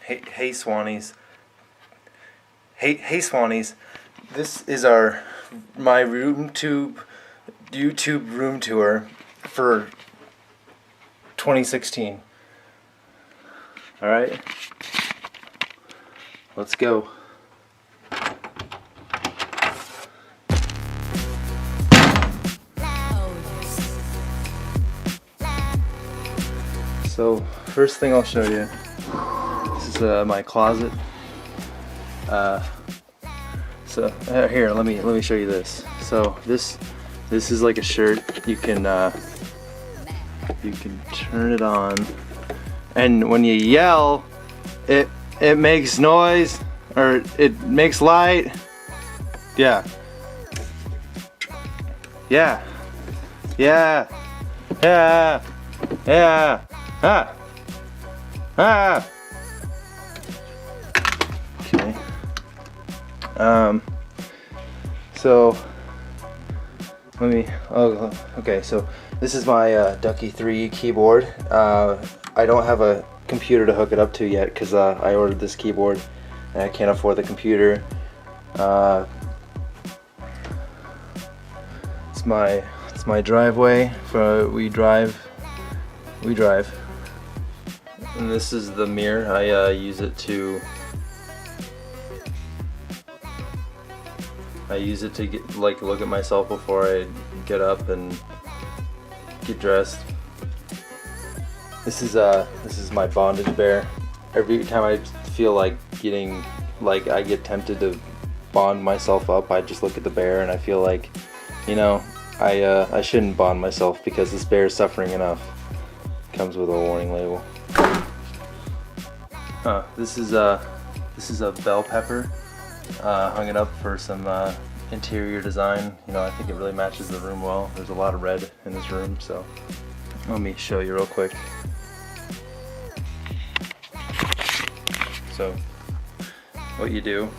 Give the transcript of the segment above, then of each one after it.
Hey Swannies. Hey Swannies. This is my YouTube room tour for 2016. All right. Let's go. So first thing I'll show you, this is my closet. Here, let me show you this. So this is like a shirt. You can turn it on, and when you yell, it makes noise, or it makes light. Yeah. Yeah. Yeah. Yeah. Yeah. Ah. Ah. Okay. So let me. Oh, okay. So this is my Ducky 3 keyboard. I don't have a computer to hook it up to yet because I ordered this keyboard and I can't afford the computer. It's my driveway. We drive. And this is the mirror. I use it to get look at myself before I get up and get dressed. This is my bondage bear. Every time I feel like I get tempted to bond myself up, I just look at the bear and I feel like, I shouldn't bond myself because this bear is suffering enough. Comes with a warning label. This is a bell pepper. Hung it up for some interior design. I think it really matches the room well. There's a lot of red in this room, so let me show you real quick. So what you do,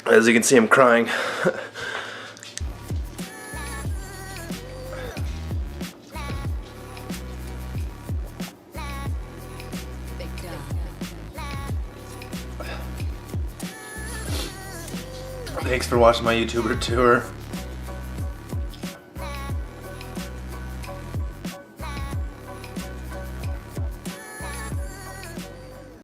as you can see, I'm crying. Thanks for watching my YouTuber tour.